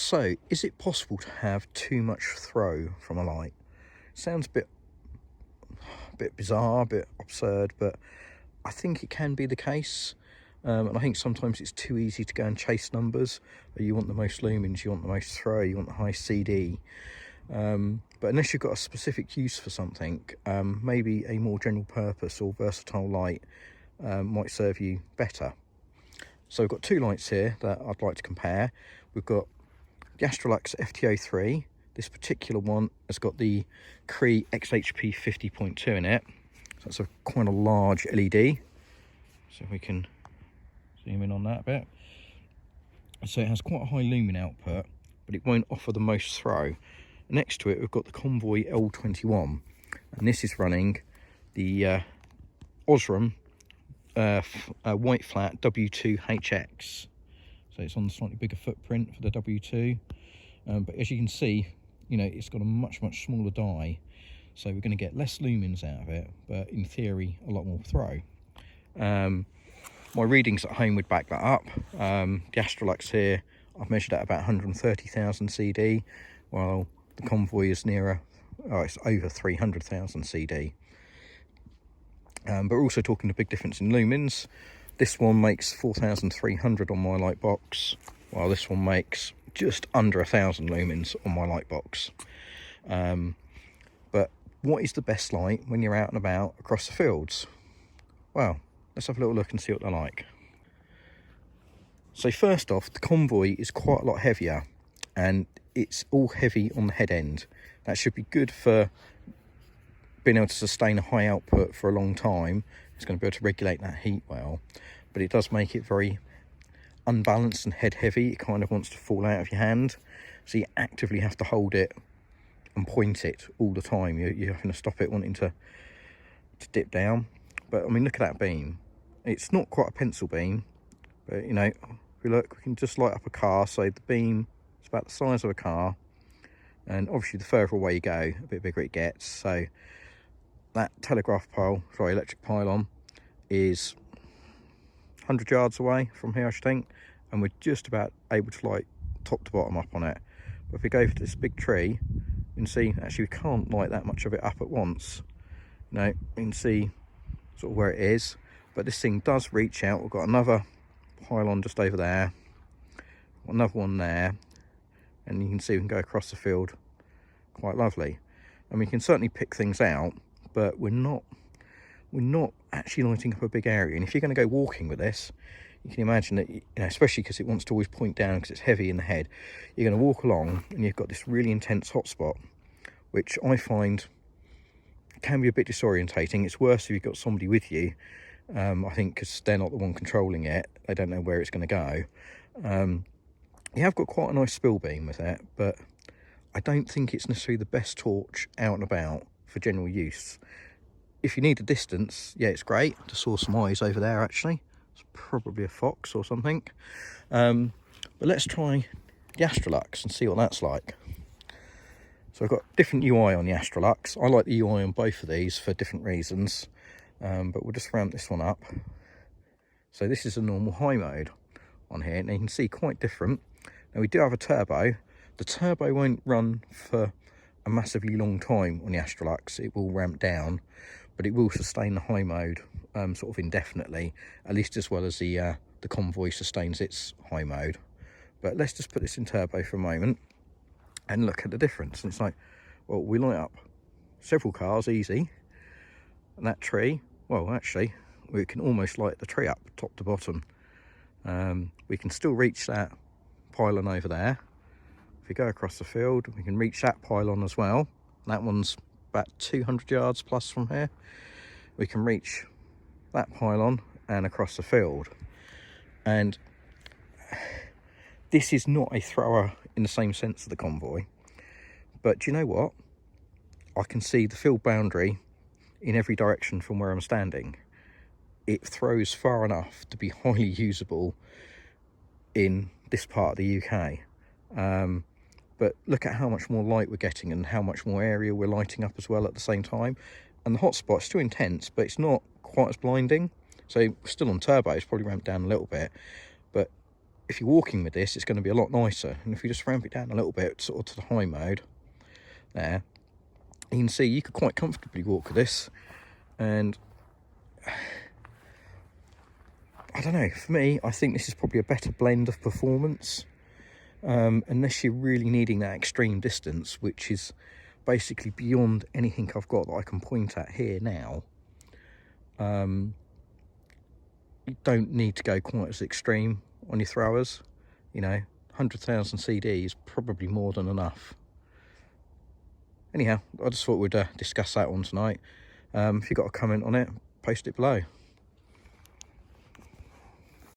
So, is it possible to have too much throw from a light? Sounds a bit bizarre, a bit absurd, but I think it can be the case. And I think sometimes it's too easy to go and chase numbers. You want the most lumens, you want the most throw, you want the high CD. But unless you've got a specific use for something, maybe a more general purpose or versatile light might serve you better. So we've got two lights here that I'd like to compare. We've got the Astrolux FT03. This particular one has got the Cree XHP 50.2 in it. So that's quite a large LED. So we can zoom in on that a bit. So it has quite a high lumen output, but it won't offer the most throw. Next to it, we've got the Convoy L21, and this is running the Osram white flat W2HX. So it's on a slightly bigger footprint for the W2, but as you can see, you know, it's got a much smaller die, so we're going to get less lumens out of it, but in theory a lot more throw. My readings at home would back that up. The Astrolux here, I've measured at about 130,000 CD, while the Convoy is nearer, it's over 300,000 CD. But we're also talking a big difference in lumens. This one makes 4,300 on my light box, while this one makes just under 1,000 lumens on my light box. But what is the best light when you're out and about across the fields? Well, let's have a little look and see what they're like. So first off, the Convoy is quite a lot heavier, and it's all heavy on the head end. That should be good for being able to sustain a high output for a long time. It's going to be able to regulate that heat well, but it does make it very unbalanced and head heavy. It kind of wants to fall out of your hand, so you actively have to hold it and point it all the time. You're having to stop it wanting to dip down. But I mean, look at that beam. It's not quite a pencil beam, but you know, if we look, we can just light up a car. So the beam is about the size of a car, and obviously the further away you go, a bit bigger it gets. So that electric pylon is 100 yards away from here, I should think, and we're just about able to light top to bottom up on it. But if we go for this big tree, you can see actually we can't light that much of it up at once. You know, you can see sort of where it is, but this thing does reach out. We've got another pylon just over there, another one there, and you can see we can go across the field quite lovely. And we can certainly pick things out, but we're not actually lighting up a big area. And if you're going to go walking with this, you can imagine that, you know, especially because it wants to always point down because it's heavy in the head, you're going to walk along and you've got this really intense hotspot, which I find can be a bit disorientating. It's worse if you've got somebody with you, I think, because they're not the one controlling it. They don't know where it's going to go. You have got quite a nice spill beam with it, but I don't think it's necessarily the best torch out and about for general use. If you need a distance, yeah, it's great. I just saw some eyes over there actually. It's probably a fox or something. But let's try the Astrolux and see what that's like. So I've got different UI on the Astrolux. I like the UI on both of these for different reasons, but we'll just ramp this one up. So this is a normal high mode on here, and you can see quite different. Now we do have a turbo. The turbo won't run for a massively long time on the Astrolux. It will ramp down, but it will sustain the high mode sort of indefinitely, at least as well as the Convoy sustains its high mode. But let's just put this in turbo for a moment and look at the difference. And it's like, well, we light up several cars easy, and that tree, well, actually we can almost light the tree up top to bottom. We can still reach that pylon over there. If we go across the field, we can reach that pylon as well. That one's about 200 yards plus from here. We can reach that pylon and across the field. And this is not a thrower in the same sense of the Convoy, but do you know what? I can see the field boundary in every direction from where I'm standing. It throws far enough to be highly usable in this part of the UK. But look at how much more light we're getting and how much more area we're lighting up as well at the same time. And the hotspot is still intense, but it's not quite as blinding. So still on turbo, it's probably ramped down a little bit, but if you're walking with this, it's going to be a lot nicer. And if you just ramp it down a little bit, sort of to the high mode there, you can see you could quite comfortably walk with this. And I don't know, for me, I think this is probably a better blend of performance, unless you're really needing that extreme distance, which is basically beyond anything I've got that I can point at here now. You don't need to go quite as extreme on your throwers. You know, 100,000 CD is probably more than enough. Anyhow, I just thought we'd discuss that one tonight. If you've got a comment on it, post it below.